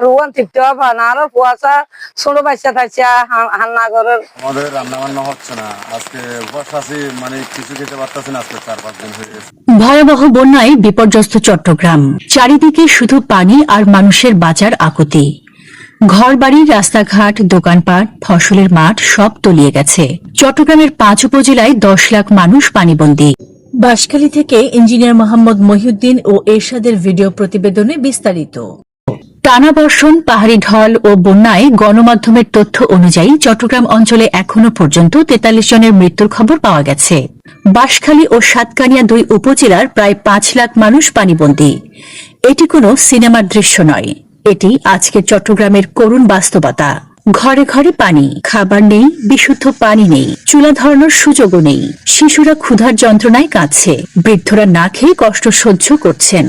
রুয়ান টিপতে পানা আর কুয়াশা ছোট বাচ্চা থাকছে হান্না ঘরের আমাদের রান্না বান্না হচ্ছে না আজকে উপবাস আছি মানে কিছু খেতে পারতেছি না আজকে 4-5 দিন হয়ে গেছে। ভয়াবহ বন্যায় বিপর্যস্ত চট্টগ্রাম, চারিদিকে শুধু পানি আর মানুষের বাঁচার আকুতি। ঘরবাড়ি, রাস্তাঘাট, দোকানপাট, ফসলের মাঠ সব তলিয়ে গেছে। চট্টগ্রামের 5 উপজেলায় 10 লাখ মানুষ পানিবন্দী। বাঁশখালী থেকে ইঞ্জিনিয়ার মোহাম্মদ মহিউদ্দিন ও এরশাদের ভিডিও প্রতিবেদনে বিস্তারিত। টানা বর্ষণ, পাহাড়ি ঢল ও বন্যায় গণমাধ্যমের তথ্য অনুযায়ী চট্টগ্রাম অঞ্চলে এখনও পর্যন্ত 43 জনের মৃত্যুর খবর পাওয়া গেছে। বাঁশখালী ও সাতকানিয়া 2 উপজেলার প্রায় 5 লাখ মানুষ পানিবন্দী। এটি কোনো সিনেমার দৃশ্য নয়, এটি আজকের চট্টগ্রামের করুণ বাস্তবতা। ঘরে ঘরে পানি, খাবার নেই, বিশুদ্ধ পানি নেই, চুলা ধরানোর সুযোগও নেই। শিশুরা ক্ষুধার যন্ত্রণায় কাঁদছে, বৃদ্ধরা না খেয়ে কষ্ট সহ্য করছেন।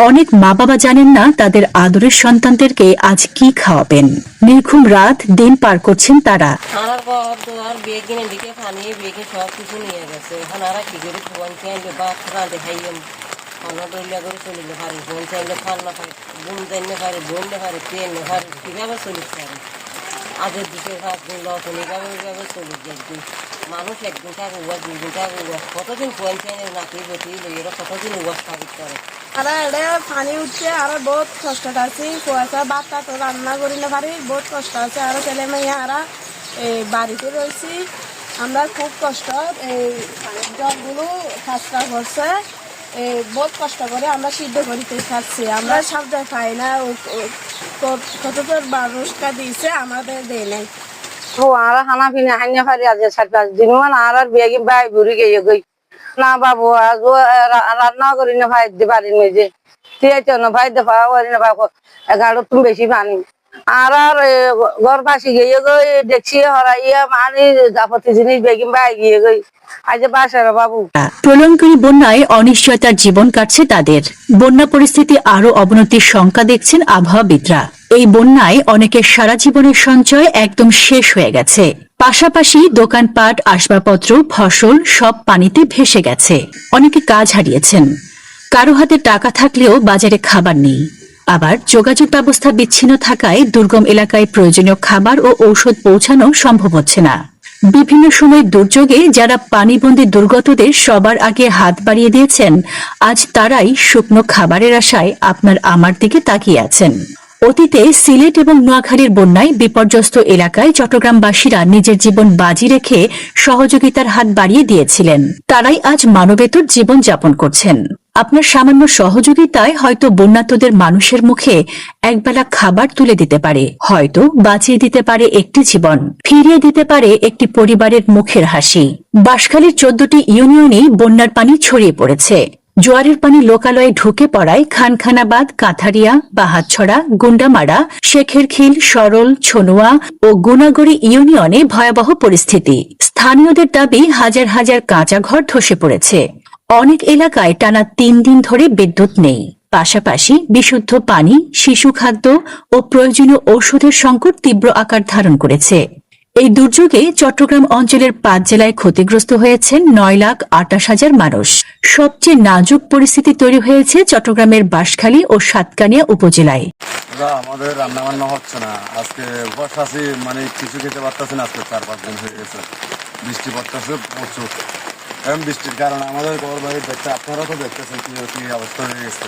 অনেক মা বাবা জানেন না তাদের আদরের সন্তানদেরকে আজ কি খাওয়াবেন। নির্ঘুম রাত দিন পার করছেন তারা। আগের দিকে এইভাবে চলে একদিন মানুষ একদিন থাকুক 2 দিন থাকুক কতদিন কোয়ারেন্টাইনে নাকি বসি এরা কতদিন উবাস থাকি করে আরে পানি উঠছে আরো বহুত কষ্ট আছে কুয়াশা বাচ্চা তো রান্না করি না পারি বহুত কষ্ট আছে আরো ছেলে মেয়ে আরা বাড়িতে রয়েছি আমরা খুব কষ্ট এই জলগুলো খাসটা করছে বহুত কষ্ট করে আমরা সিদ্ধ করিতে খাচ্ছি আমরা সব পাই না কত মানুষটা দিয়েছে আমাদের দেয় নাই আর খানা পিনা হাইনা পারি আজ 4-5 দিন মান আর বেগি বাই বুড়ি গিয়ে গই না বাবু আজ রান্না করি না ভাই দিতে পারি না যে তুই না ভাই দে পারি না ভাই 11 তুমি বেশি পানি আর ঘর পাশে গিয়ে গই দেখছি হরাইয়া মানি যাবতীয় জিনিস বেগি বাই গিয়ে গই আজ বাসার বাবু। প্রলয়ঙ্করী বন্যায় অনিশ্চয়তার জীবন কাটছে তাদের। বন্যা পরিস্থিতি আরো অবনতির শঙ্কা দেখছেন আবহাওয়াবিদরা। এই বন্যায় অনেকের সারা জীবনের সঞ্চয় একদম শেষ হয়ে গেছে। পাশাপাশি দোকানপাট, আসবাবপত্র, ফসল সব পানিতে ভেসে গেছে। অনেকে কাজ হারিয়েছেন। কারো হাতে টাকা থাকলেও বাজারে খাবার নেই। আবার যোগাযোগ ব্যবস্থা বিচ্ছিন্ন থাকায় দুর্গম এলাকায় প্রয়োজনীয় খাবার ও ঔষধ পৌঁছানো সম্ভব হচ্ছে না। বিভিন্ন সময় দুর্যোগে যারা পানিবন্দী দুর্গতদের সবার আগে হাত বাড়িয়ে দিয়েছেন, আজ তারাই শুকনো খাবারের আশায় আপনার আমার দিকে তাকিয়ে আছেন। অতীতে সিলেট এবং নোয়াখালীর বন্যায় বিপর্যস্ত এলাকায় চট্টগ্রামবাসীরা নিজের জীবন বাজি রেখে সহযোগিতার হাত বাড়িয়ে দিয়েছিলেন। তারাই আজ মানবেতর জীবন যাপন করছেন। আপনার সামান্য সহযোগিতায় হয়তো বন্যার্তদের মানুষের মুখে একবেলা খাবার তুলে দিতে পারে, হয়তো বাঁচিয়ে দিতে পারে একটি জীবন, ফিরিয়ে দিতে পারে একটি পরিবারের মুখের হাসি। বাঁশখালীর 14টি ইউনিয়নেই বন্যার পানি ছড়িয়ে পড়েছে। জোয়ারের পানি লোকালয়ে ঢুকে পড়ায় খানখানাবাদ, কাঁথারিয়া, বাহাতছড়া, গুন্ডামারা, শেখেরখিল, সরল, ছনুয়া ও গুনাগড়ি ইউনিয়নে ভয়াবহ পরিস্থিতি। স্থানীয়দের দাবি হাজার হাজার কাঁচা ঘর ধসে পড়েছে। অনেক এলাকায় টানা 3 দিন ধরে বিদ্যুৎ নেই। পাশাপাশি বিশুদ্ধ পানি, শিশু খাদ্য ও প্রয়োজনীয় ঔষধের সংকট তীব্র আকার ধারণ করেছে। এই দুর্যোগে চট্টগ্রাম অঞ্চলের 5 জেলায় ক্ষতিগ্রস্ত হয়েছেন 9,28,000 মানুষ। সবচেয়ে নাজুক পরিস্থিতি তৈরি হয়েছে চট্টগ্রামের বাঁশখালী ও সাতকানিয়া উপজেলায়। আমাদের রান্না বান্না হচ্ছে না আজকে উপবাস আছি মানে কিছু খেতে পারতেছি না আজকে 4-5 দিন হয়ে গেছে। বৃষ্টি পড়তেছে প্রচুর, এবং বৃষ্টির কারণে আমাদের ঘর বাড়ি দেখতে আপনারা তো দেখতেছেন কি অবস্থা হয়ে গেছে।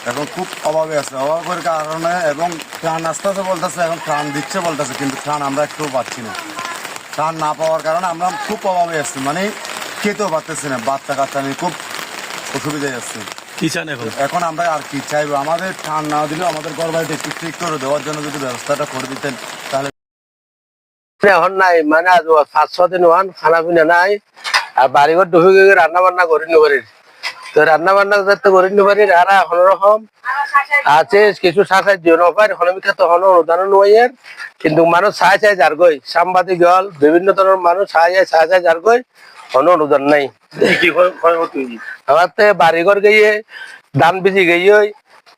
এখন খুব অভাবে আছে, অভাবের কারণে এবং ত্রাণ আসতেছে বলতেছে, এখন ত্রাণ দিচ্ছে বলতেছে, কিন্তু ত্রাণ আমরা একটু পাচ্ছি না। ত্রাণ না পাওয়ার কারণে আমরা খুব অভাবে আসছি, মানে খেতেও পারতেছি না। বাচ্চা কাচ্চা নিয়ে খুব অসুবিধায় আসছে। কি চান এখন আমরা আর কি চাইবো? আমাদের ত্রাণ না দিলেও আমাদের ঘর বাড়িতে একটু ঠিক করে দেওয়ার জন্য যদি ব্যবস্থাটা করে দিতেন তাহলে। এখন নাই মানে আজ 5-6 দিন হন খানা পিনা নাই, আর বাড়িঘর ঢুকে গিয়ে রান্না বান্না করি নিবারি, তো রান্না বান্না যাতে করি নিবারি আর এখন রকম আছে কিছু সাহায্য নপায় হনমিকা তখন অনুদান নয়ের, কিন্তু মানুষ চাই যার গই সাংবাদিক হল বিভিন্ন ধরনের মানুষ চাই যার গই অনুদান নাই। আমার বাড়িঘর গিয়ে ধান বিজি গিয়ে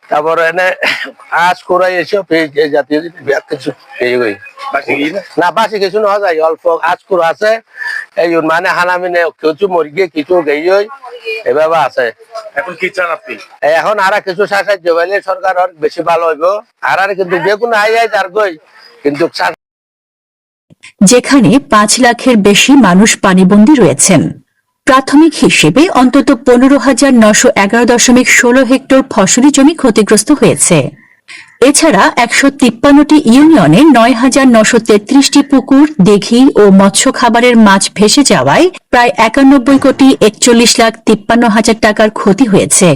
তারপর এনে আজ করাই এসব জাতীয় কিছু গই না বাসি কিছু না যায়, অল্প আজ করে আছে এই মানে হানামিনে কিছু মরি গিয়ে কিছু গেই এভাবে আছে। এখন কি চান আপনি? এখন আর কিছু সাহায্য পাইলে সরকার আর বেশি ভালো হইব। আর কিন্তু যে কোনো আই তার গই কিন্তু যেখানে 5 লাখের বেশি মানুষ পানিবন্দী রয়েছেন। প্রাথমিক হিসেবে অন্তত 15,911.16 হেক্টর ফসলি জমি ক্ষতিগ্রস্ত হয়েছে। এছাড়া 153টি ইউনিয়নে 9,933টি পুকুর, দিঘি ও মৎস্য খাবারের মাছ ভেসে যাওয়ায় প্রায় 91,41,53,হাজার টাকার ক্ষতি হয়েছে।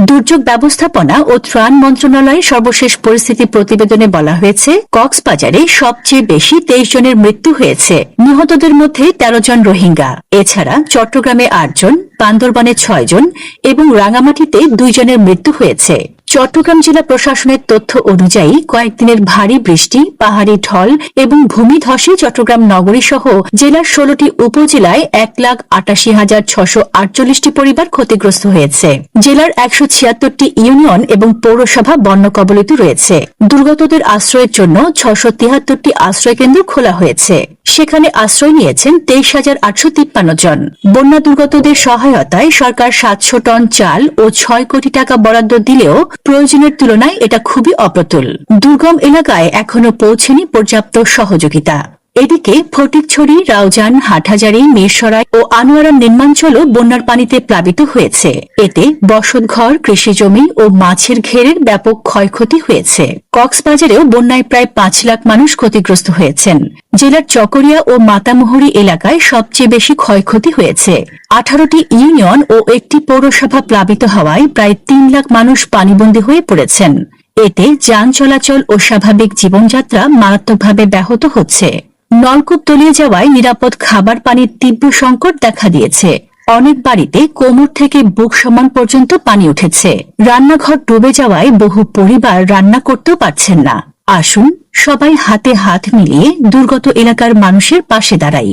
দুর্যোগ ব্যবস্থাপনা ও ত্রাণ মন্ত্রণালয়ের সর্বশেষ পরিস্থিতি প্রতিবেদনে বলা হয়েছে, কক্সবাজারে সবচেয়ে বেশি 23 জনের মৃত্যু হয়েছে। নিহতদের মধ্যে 13 জন রোহিঙ্গা। এছাড়া চট্টগ্রামে 8 জন, বান্দরবানে 6 জন এবং রাঙামাটিতে 2 জনের মৃত্যু হয়েছে। চট্টগ্রাম জেলা প্রশাসনের তথ্য অনুযায়ী কয়েকদিনের ভারী বৃষ্টি, পাহাড়ি ঢল এবং ভূমিধসে চট্টগ্রাম নগরী সহ জেলার 16টি উপজেলায় 1,88,648টি পরিবার ক্ষতিগ্রস্ত হয়েছে। জেলার 176টি ইউনিয়ন এবং পৌরসভা বন্যা কবলিত রয়েছে। দুর্গতদের আশ্রয়ের জন্য 673টি আশ্রয়কেন্দ্র খোলা হয়েছে। সেখানে আশ্রয় নিয়েছেন 23,853 জন। বন্যা দুর্গতদের সহায়তায় সরকার 700 টন চাল ও 6 কোটি টাকা বরাদ্দ দিলেও প্রয়োজনের তুলনায় এটা খুবই অপ্রতুল। দুর্গম এলাকায় এখনো পৌঁছেনি পর্যাপ্ত সহযোগিতা। এদিকে ফটিকছড়ি, রাউজান, হাটহাজারী, মিরসরাই ও আনোয়ারা নির্মাঞ্চলও বন্যার পানিতে প্লাবিত হয়েছে। এতে বসতঘর, কৃষিজমি ও মাছের ঘেরের ব্যাপক ক্ষয়ক্ষতি হয়েছে। কক্সবাজারেও বন্যায় প্রায় 5 লাখ মানুষ ক্ষতিগ্রস্ত হয়েছেন। জেলার চকরিয়া ও মাতামুহুরী এলাকায় সবচেয়ে বেশি ক্ষয়ক্ষতি হয়েছে। 18টি ইউনিয়ন ও একটি পৌরসভা প্লাবিত হওয়ায় প্রায় 3 লাখ মানুষ পানিবন্দী হয়ে পড়েছেন। এতে যান চলাচল ও স্বাভাবিক জীবনযাত্রা মারাত্মকভাবে ব্যাহত হচ্ছে। নলকূপ তলিয়ে যাওয়ায় নিরাপদ খাবার পানির তীব্র সংকট দেখা দিয়েছে। অনেক বাড়িতে কোমর থেকে বুক সমান পর্যন্ত পানি উঠেছে। রান্নাঘর ডুবে যাওয়ায় বহু পরিবার রান্না করতেও পারছেন না। আসুন সবাই হাতে হাত মিলিয়ে দুর্গত এলাকার মানুষের পাশে দাঁড়াই।